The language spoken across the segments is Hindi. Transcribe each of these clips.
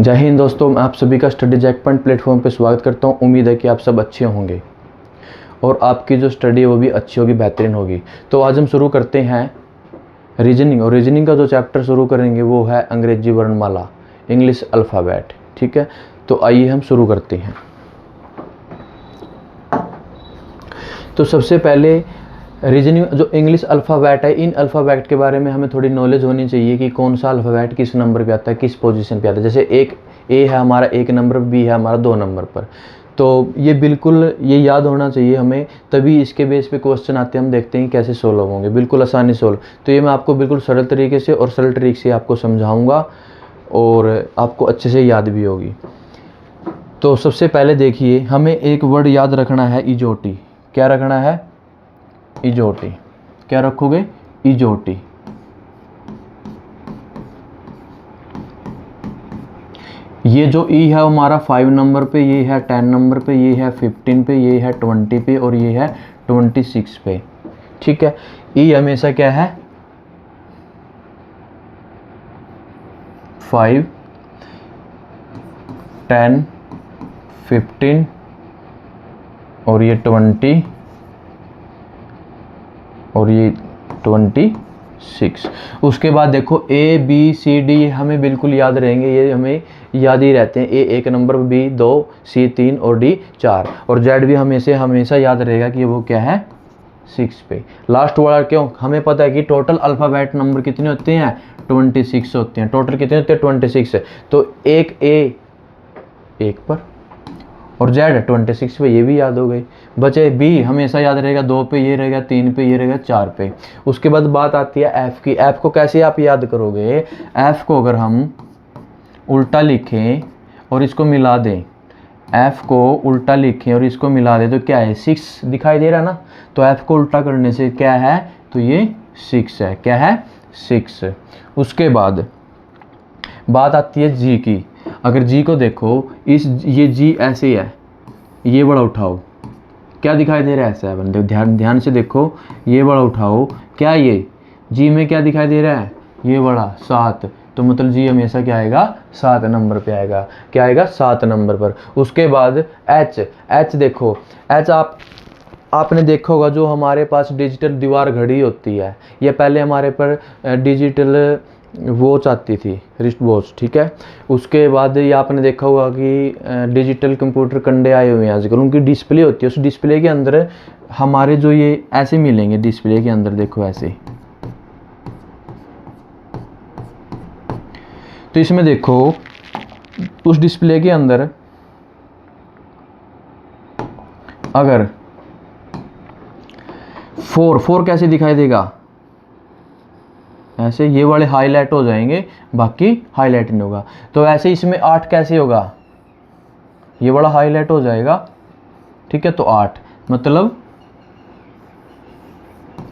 जय हिंद दोस्तों, मैं आप सभी का स्टडी जैक पॉइंट प्लेटफॉर्म पे स्वागत करता हूं। उम्मीद है कि आप सब अच्छे होंगे और आपकी जो स्टडी है वो भी अच्छी होगी, बेहतरीन होगी। तो आज हम शुरू करते हैं रीजनिंग, और रीजनिंग का जो चैप्टर शुरू करेंगे वो है अंग्रेजी वर्णमाला, इंग्लिश अल्फ़ाबेट। ठीक है, तो आइए हम शुरू करते हैं। तो सबसे पहले रीजनिंग जो इंग्लिश अल्फ़ाबेट है, इन अल्फ़ाबेट के बारे में हमें थोड़ी नॉलेज होनी चाहिए कि कौन सा अल्फ़ाबेट किस नंबर पे आता है, किस पोजीशन पे आता है। जैसे एक ए है हमारा 1 नंबर, बी है हमारा 2 नंबर पर। तो ये बिल्कुल ये याद होना चाहिए हमें, तभी इसके बेस पे क्वेश्चन आते हैं। हम देखते हैं कैसे सोल्व होंगे, बिल्कुल आसानी सोल्व। तो ये मैं आपको बिल्कुल सरल तरीके से और सरल ट्रिक से आपको समझाऊँगा और आपको अच्छे से याद भी होगी। तो सबसे पहले देखिए, हमें एक वर्ड याद रखना है, इजोटी। क्या रखना है? इजोटी। क्या रखोगे? इजोटी। ये जो ई है हमारा 5 नंबर पे, ये है 10 नंबर पे, ये है 15 पे, ये है 20 पे और ये है 26 पे। ठीक है, ई हमेशा क्या है? 5, 10, 15 और ये 20 और ये 26। उसके बाद देखो ए बी सी डी हमें बिल्कुल याद रहेंगे, ये हमें याद ही रहते हैं। ए 1 नंबर, बी 2, सी 3 और डी 4 और जेड भी हमेशा याद रहेगा कि वो क्या है? 6 पे। लास्ट वाला क्यों? हमें पता है कि टोटल अल्फ़ाबेट नंबर कितने होते हैं? 26 होते हैं। टोटल कितने होते हैं? 26। तो एक ए 1 पर और जेड 26 पे, ये भी याद हो गई। बचे बी हमेशा याद रहेगा 2 पे, ये रहेगा 3 पे, ये रहेगा 4 पे। उसके बाद बात आती है एफ़ की। एफ़ को कैसे आप याद करोगे? एफ़ को अगर हम उल्टा लिखें और इसको मिला दें, एफ़ को उल्टा लिखें और इसको मिला दें तो क्या है? 6 दिखाई दे रहा ना। तो एफ़ को उल्टा करने से क्या है? तो ये 6 है। क्या है? 6। उसके बाद बात आती है जी की। अगर जी को देखो, ये जी ऐसे है, ये बड़ा उठाओ, क्या दिखाई दे रहा है? 7। ध्यान से देखो, ये बड़ा उठाओ, क्या ये जी में क्या दिखाई दे रहा है? ये बड़ा 7। तो मतलब जी हमेशा क्या आएगा? 7 नंबर पे आएगा। क्या आएगा? 7 नंबर पर। उसके बाद एच देखो, एच आपने देखा होगा, जो हमारे पास डिजिटल दीवार घड़ी होती है, ये पहले हमारे पर डिजिटल वॉच आती थी, रिस्ट वॉच। ठीक है, उसके बाद ये आपने देखा होगा कि डिजिटल कंप्यूटर कंडे आए हुए हैं आजकल, उनकी डिस्प्ले होती है। उस डिस्प्ले के अंदर हमारे जो ये ऐसे मिलेंगे, डिस्प्ले के अंदर देखो ऐसे। तो इसमें देखो, उस डिस्प्ले के अंदर अगर 4 कैसे दिखाई देगा? ऐसे ये वाले हाईलाइट हो जाएंगे, बाकी हाईलाइट नहीं होगा। तो ऐसे इसमें 8 कैसे होगा? ये वाला हाईलाइट हो जाएगा। ठीक है, तो 8 मतलब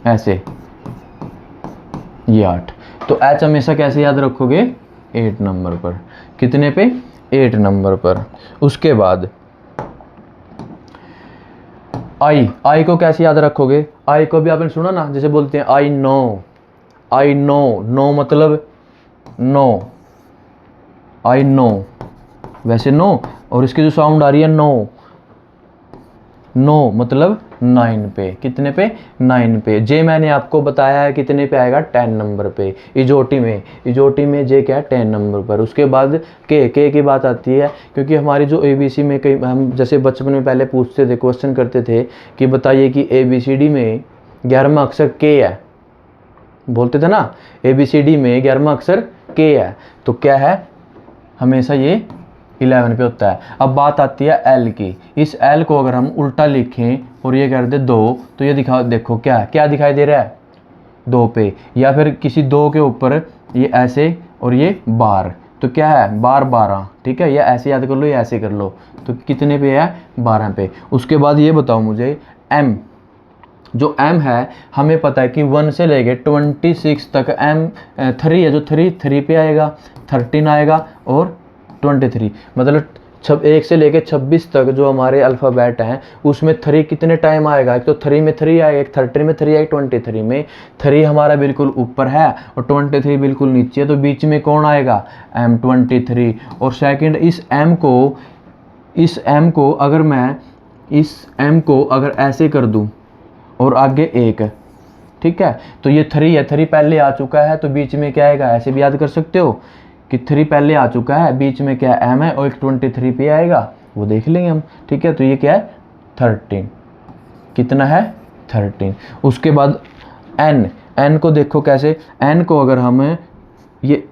ऐसे, ये 8। तो एच हमेशा कैसे याद रखोगे? 8 नंबर पर। कितने पे? 8 नंबर पर। उसके बाद आई को कैसे याद रखोगे? आई को भी आपने सुना ना, जैसे बोलते हैं I know. I know, no मतलब नो, आई नो, वैसे नो, और इसकी जो साउंड आ रही है नो, नो मतलब 9 पे। कितने पे? 9 पे। जे मैंने आपको बताया है कितने पे आएगा? 10 नंबर पे। इजोटी में जे क्या है? 10 नंबर पर। उसके बाद के की बात आती है, क्योंकि हमारी जो एबीसी में कई, हम जैसे बचपन में पहले पूछते थे, क्वेश्चन करते थे कि बताइए कि एबीसीडी में 11वां अक्षर के है, बोलते थे ना, ABCD में 11वां अक्षर के है। तो क्या है? हमेशा ये 11 पे होता है। अब बात आती है एल की। इस एल को अगर हम उल्टा लिखें और ये कर दे 2, तो ये देखो क्या दिखाई दे रहा है? 2 पे। या फिर किसी 2 के ऊपर ये ऐसे और ये बार, तो क्या है? 12। ठीक है, या ऐसे याद कर लो या ऐसे कर लो। तो कितने पे है? 12 पे। उसके बाद ये बताओ मुझे, एम। जो m है, हमें पता है कि 1 से लेके 26 तक m 3 है, जो 3 पे आएगा, 13 आएगा और 23, मतलब 1 से लेके 26 तक जो हमारे अल्फ़ाबेट हैं उसमें 3 कितने टाइम आएगा? एक तो 3 में 3 आएगा, एक 13 में 3 आएगा, 23 में 3 हमारा बिल्कुल ऊपर है और 23 बिल्कुल नीचे है, तो बीच में कौन आएगा? M23। और सेकंड इस M को अगर मैं इस M को अगर ऐसे कर दूं और आगे 1, ठीक है, तो ये 3 है, 3 पहले आ चुका है, तो बीच में क्या आएगा? ऐसे भी याद कर सकते हो कि 3 पहले आ चुका है, बीच में क्या M है और एक 23 पे आएगा, वो देख लेंगे हम, ठीक है। तो ये क्या है? 13। कितना है? 13। उसके बाद N को देखो कैसे, N को अगर हम ये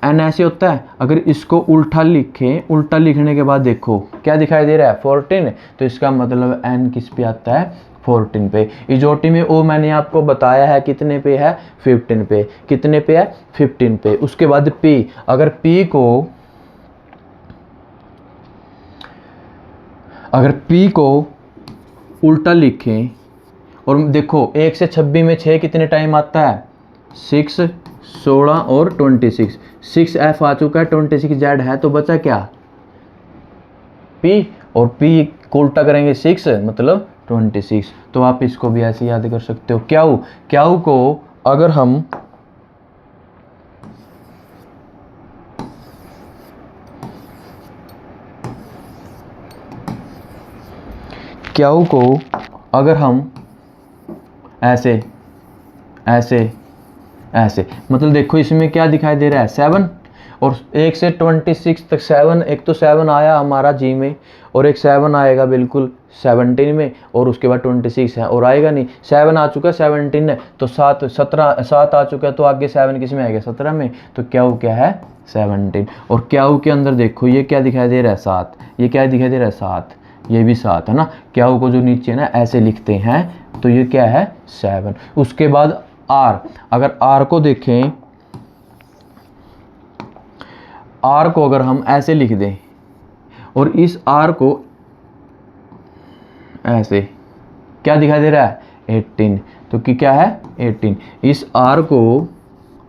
N ऐसे होता है, अगर इसको उल्टा लिखें, उल्टा लिखने के बाद देखो क्या दिखाई दे रहा है? 14। तो इसका मतलब N किस पे आता है? 14 पे। इजोटी में O मैंने आपको बताया है कितने पे है? 15 पे। कितने पे है? 15 पे। उसके बाद P, अगर P को उल्टा लिखें और देखो 1 से 26 में 6 कितने टाइम आता है? 6, 16 और 26। 6F आ चुका है, 26Z है, तो बचा क्या? P, और P को उल्टा करेंगे 6 मतलब 26। तो आप इसको भी ऐसे याद कर सकते हो। क्याऊ को अगर हम ऐसे मतलब देखो इसमें क्या दिखाई दे रहा है? 7। और 1 से 26 तक 7, एक तो 7 आया हमारा G में और एक 7 आएगा बिल्कुल 17 में और उसके बाद 26 है और आएगा नहीं। 7 आ चुका है, 17 है, तो 7 आ चुका है, तो आगे 7 किस में आएगा? 17 में। तो क्या है? 17। और क्या के अंदर देखो ये क्या दिखाई दे रहा है? 7। ये क्या दिखाई दे रहा है? 7। ये भी 7 है ना। क्या को जो नीचे ना ऐसे लिखते हैं, तो ये क्या है? 7। उसके बाद R, अगर R को देखें, R को अगर हम ऐसे लिख दें और इस R को ऐसे, क्या दिखाई दे रहा है? 18। तो कि क्या है? 18। इस R को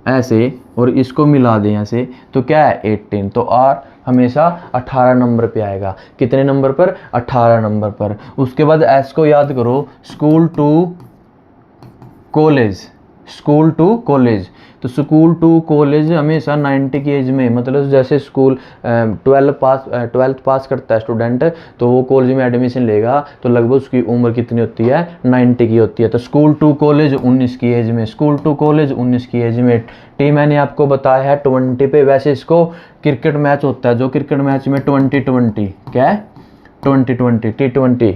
ऐसे और इसको मिला दें ऐसे, तो क्या है? 18। तो R हमेशा 18 नंबर पे आएगा। कितने नंबर पर? 18 नंबर पर। उसके बाद S को याद करो, स्कूल टू कॉलेज। तो स्कूल टू कॉलेज हमेशा 90 की एज में, मतलब जैसे स्कूल 12th पास करता है स्टूडेंट, तो वो कॉलेज में एडमिशन लेगा, तो लगभग उसकी उम्र कितनी होती है? 90 की होती है। तो स्कूल टू कॉलेज 19 की एज में, टी मैंने आपको बताया है 20 पे। वैसे इसको क्रिकेट मैच होता है, जो क्रिकेट मैच में 20-20, क्या है? 20-20, T20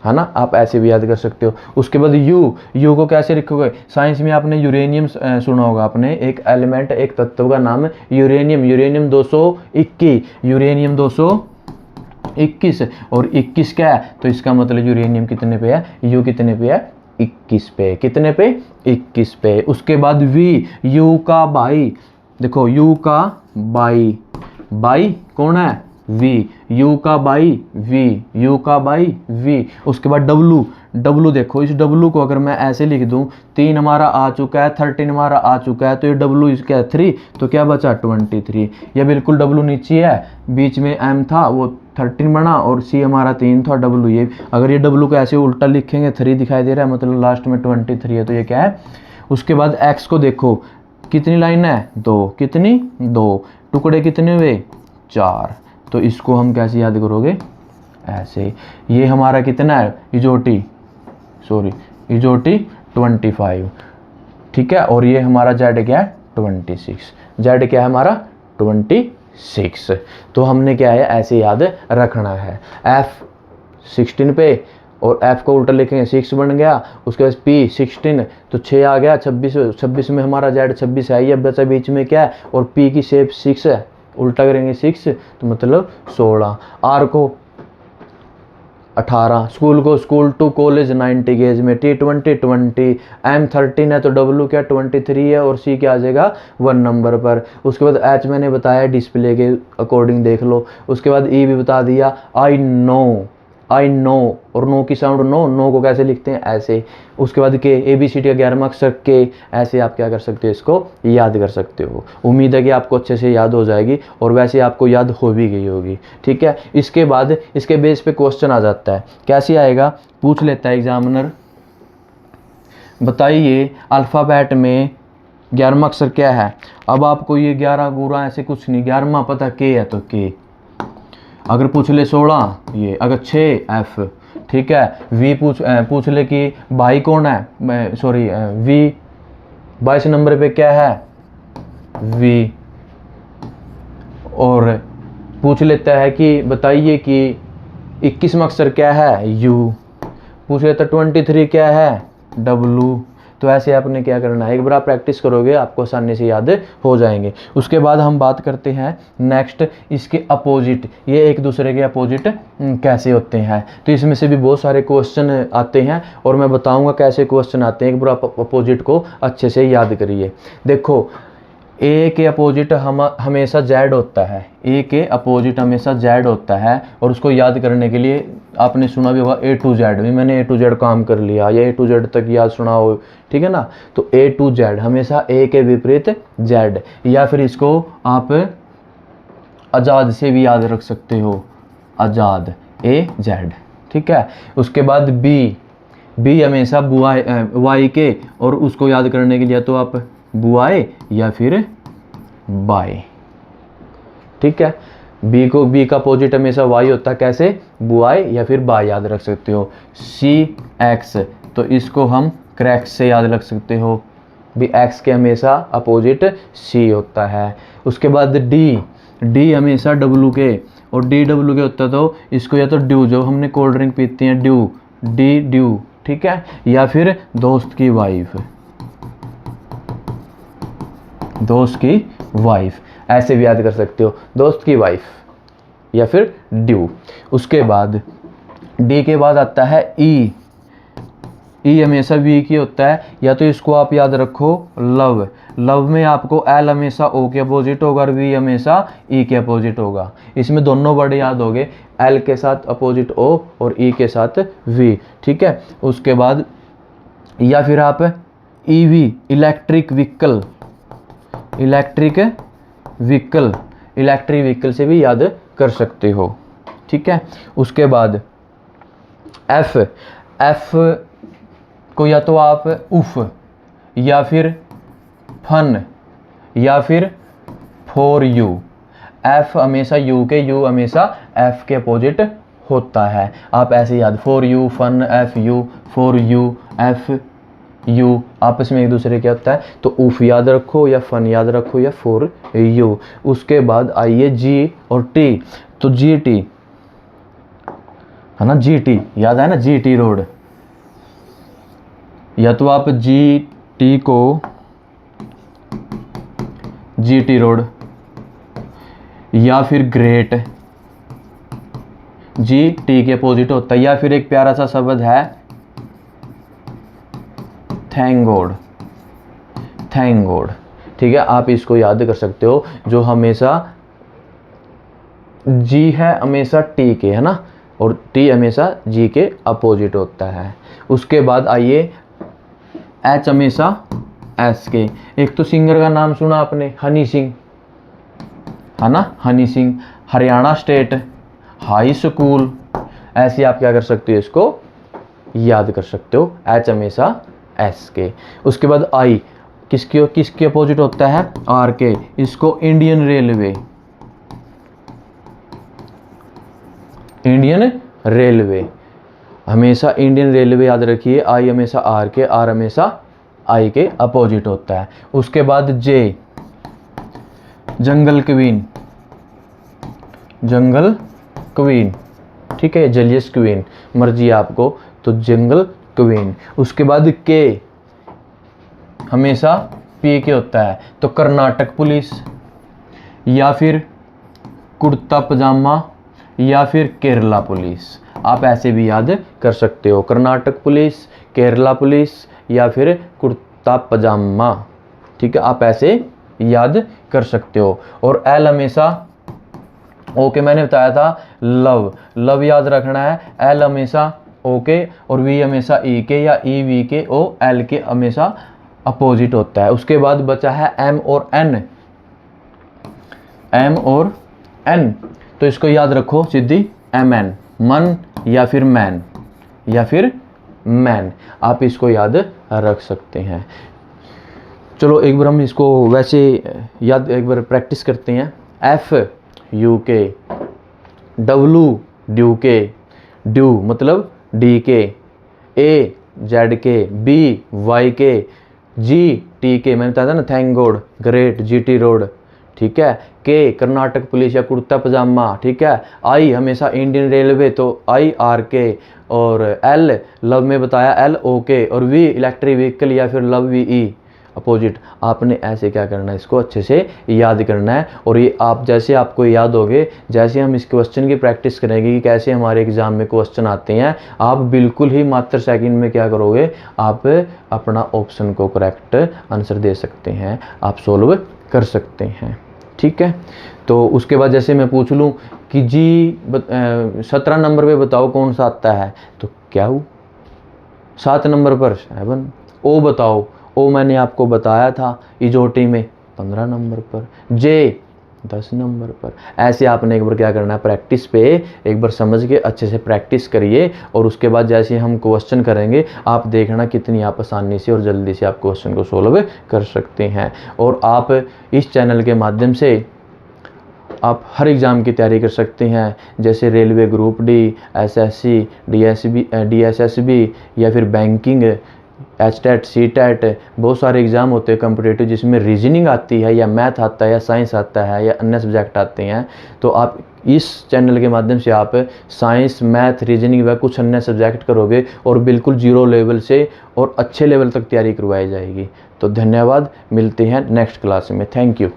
है ना। आप ऐसे भी याद कर सकते हो। उसके बाद यू को कैसे लिखोगे? साइंस में आपने यूरेनियम सुना होगा, आपने एक एलिमेंट, एक तत्व का नाम है यूरेनियम 221 और 21 क्या है? तो इसका मतलब यूरेनियम कितने पे है? यू कितने पे है? 21 पे। कितने पे? 21 पे। उसके बाद यू का भाई, देखो यू का भाई कौन है? V। यू का भाई V। उसके बाद डब्लू देखो, इस डब्लू को अगर मैं ऐसे लिख दूं, 3 हमारा आ चुका है, 13 हमारा आ चुका है, तो ये डब्लू इसका 3, तो क्या बचा? 23। ये बिल्कुल डब्लू नीचे है, बीच में M था, वो 13 बना और C हमारा 3 था, डब्लू ये। अगर ये डब्लू को ऐसे उल्टा लिखेंगे, 3 दिखाई दे रहा है, मतलब लास्ट में 23 है, तो ये क्या है? उसके बाद X को देखो, कितनी लाइन है? 2। कितनी? 2। टुकड़े कितने हुए? 4। तो इसको हम कैसे याद करोगे? ऐसे। ये हमारा कितना है? इजोटी 25, ठीक है। और ये हमारा Z क्या है? 26। Z क्या है हमारा? 26। तो हमने क्या है? ऐसे याद रखना है। F 16 पे और F को उल्टा लिखेंगे, 6 बन गया। उसके बाद P 16, तो 6 आ गया। 26 में हमारा Z 26 है, ये बचा बीच में क्या है? और P की शेप 6 है, उल्टा करेंगे 6, तो मतलब 16। R को 18, स्कूल टू कॉलेज 90 गेज में, T20 20, M 13 है, तो W क्या 23 है और C क्या आ जाएगा? 1 नंबर पर। उसके बाद H मैंने बताया डिस्प्ले के अकॉर्डिंग देख लो। उसके बाद E भी बता दिया। I know आई नो, और नो की साउंड नो, नो को कैसे लिखते हैं ऐसे। उसके बाद के, ABCD का 11वां अक्षर के, ऐसे आप क्या कर सकते हो, इसको याद कर सकते हो। उम्मीद है कि आपको अच्छे से याद हो जाएगी, और वैसे आपको याद हो भी गई होगी, ठीक है। इसके बाद इसके बेस पे क्वेश्चन आ जाता है, कैसे आएगा, पूछ लेता है एग्जामिनर, बताइए अल्फ़ाबेट में 11वां अक्षर क्या है। अब आपको ये 11 गुरा ऐसे कुछ नहीं, 11वां पता के है तो के। अगर पूछ ले 16 ये, अगर 6 F, ठीक है। V पूछ ले कि भाई कौन है, सॉरी V 22 नंबर पे क्या है, V। और पूछ लेता है कि बताइए कि 21वां अक्षर क्या है, U। पूछ लेता 23 क्या है, W। तो ऐसे आपने क्या करना है, एक बार आप प्रैक्टिस करोगे आपको आसानी से याद हो जाएंगे। उसके बाद हम बात करते हैं नेक्स्ट इसके अपोजिट, ये एक दूसरे के अपोजिट कैसे होते हैं। तो इसमें से भी बहुत सारे क्वेश्चन आते हैं, और मैं बताऊंगा कैसे क्वेश्चन आते हैं, एक बार आप अपोजिट को अच्छे से याद करिए। देखो, ए के अपोजिट हमेशा जेड होता है, ए के अपोजिट हमेशा जेड होता है, और उसको याद करने के लिए आपने सुना भी होगा A to Z, भी मैंने A to Z काम कर लिया, या A to Z तक याद सुना हो, ठीक है ना। तो A to Z हमेशा A के विपरीत Z, या फिर इसको आप आज़ाद से भी याद रख सकते हो, आज़ाद AZ, ठीक है। उसके बाद B हमेशा Y के, और उसको याद करने के लिए तो आप बुआए या फिर बाय, ठीक है। बी का अपोजिट हमेशा वाई होता है, कैसे, बुआए या फिर बाय याद रख सकते हो। CX, तो इसको हम क्रैक्स से याद रख सकते हो, भी X के हमेशा अपोजिट C होता है। उसके बाद D हमेशा W के, और DW के होता है, तो इसको या तो ड्यू, जो हमने कोल्ड ड्रिंक पीते हैं ड्यू, ठीक है, या फिर दोस्त की वाइफ, ऐसे भी याद कर सकते हो, दोस्त की वाइफ या फिर ड्यू। उसके बाद डी के बाद आता है ई हमेशा वी की होता है, या तो इसको आप याद रखो लव में आपको एल हमेशा ओ के अपोजिट होगा, और वी हमेशा ई के अपोजिट होगा। इसमें दोनों वर्ड याद हो गए, एल के साथ अपोजिट ओ और ई के साथ वी, ठीक है। उसके बाद या फिर आप ईवी इलेक्ट्रिक व्हीकल से भी याद कर सकते हो, ठीक है। उसके बाद एफ को या तो आप उफ, या फिर फन, या फिर फॉर यू। एफ हमेशा यू हमेशा एफ के अपोजिट होता है, आप ऐसे याद, for you fun, F U, for you F U, आपस में एक दूसरे क्या होता है, तो उफ याद रखो, या फन याद रखो, या फॉर यू। उसके बाद आइए जी और टी, तो जी टी है ना, जी टी याद है ना, जी टी रोड, या तो आप जी टी को जी टी रोड, या फिर ग्रेट, जी टी के अपोजिट होता है, या फिर एक प्यारा सा शब्द है थैंक गॉड, ठीक है। आप इसको याद कर सकते हो, जो हमेशा जी है हमेशा टी के, है ना, और टी हमेशा जी के अपोजिट होता है। उसके बाद आइए एच हमेशा एस के। एक तो सिंगर का नाम सुना आपने, हनी सिंह, है ना, Honey Singh, Haryana state, high school, ऐसे आप क्या कर सकते हो, इसको याद कर सकते हो, एच हमेशा एस के। उसके बाद आई किसके अपोजिट होता है, आर के, इसको इंडियन रेलवे, हमेशा इंडियन रेलवे याद रखिए, आई हमेशा आर के, आर हमेशा आई के अपोजिट होता है। उसके बाद जे जंगल क्वीन, ठीक है, जलियस क्वीन, मर्जी आपको, तो जंगल क्वीन। उसके बाद के हमेशा पी के होता है, तो कर्नाटक पुलिस, या फिर कुर्ता पजामा, या फिर केरला पुलिस, आप ऐसे भी याद कर सकते हो, कर्नाटक पुलिस, केरला पुलिस, या फिर कुर्ता पजामा, ठीक है, आप ऐसे याद कर सकते हो। और एल हमेशा ओके मैंने बताया था लव, लव याद रखना है, एल हमेशा ओके और वी हमेशा ई के या ई वी के ओ एल के हमेशा अपोजिट होता है। उसके बाद बचा है एम और एन, एम और एन, तो इसको याद रखो सीधी एम एन, मन या फिर मैन या फिर मैन, आप इसको याद रख सकते हैं। चलो एक बार हम इसको वैसे याद एक बार प्रैक्टिस करते हैं। एफ यू के, डब्लू ड्यू के, ड्यू मतलब डी के, ए जेड के, बी वाई के, जी टी के, मैंने बताया था ना thank God, great, G T road, ठीक है। के कर्नाटक पुलिस या कुर्ता पजामा, ठीक है। आई हमेशा इंडियन रेलवे तो आई आर के, और एल लव में बताया एल ओ के, और वी इलेक्ट्रिक व्हीकल या फिर लव वी ई अपोजिट। आपने ऐसे क्या करना है, इसको अच्छे से याद करना है। और ये आप जैसे आपको याद होगे, जैसे हम इस क्वेश्चन की प्रैक्टिस करेंगे कि कैसे हमारे एग्जाम में क्वेश्चन आते हैं, आप बिल्कुल ही मात्र सेकंड में क्या करोगे, आप अपना ऑप्शन को करेक्ट आंसर दे सकते हैं, आप सोल्व कर सकते हैं, ठीक है। तो उसके बाद जैसे मैं पूछ लूँ कि जी 17 नंबर पे बताओ कौन सा आता है, तो क्या हो 7 नंबर पर 7, ओ बताओ, ओ मैंने आपको बताया था इजोटी में 15 नंबर पर, जे 10 नंबर पर। ऐसे आपने एक बार क्या करना है, प्रैक्टिस पे एक बार समझ के अच्छे से प्रैक्टिस करिए, और उसके बाद जैसे हम क्वेश्चन करेंगे आप देखना कितनी आप आसानी से और जल्दी से आप क्वेश्चन को सोल्व कर सकते हैं। और आप इस चैनल के माध्यम से आप हर एग्ज़ाम की तैयारी कर सकते हैं, जैसे railway group D, SSC, DSSB या फिर banking, HTET, CTET, बहुत सारे एग्ज़ाम होते हैं कॉम्पिटिटिव जिसमें रीजनिंग आती है या मैथ आता है या साइंस आता है या अन्य सब्जेक्ट आते हैं। तो आप इस चैनल के माध्यम से आप साइंस, मैथ, रीजनिंग व कुछ अन्य सब्जेक्ट करोगे और बिल्कुल जीरो लेवल से और अच्छे लेवल तक तैयारी करवाई जाएगी। तो धन्यवाद, मिलते हैं नेक्स्ट क्लास में, थैंक यू।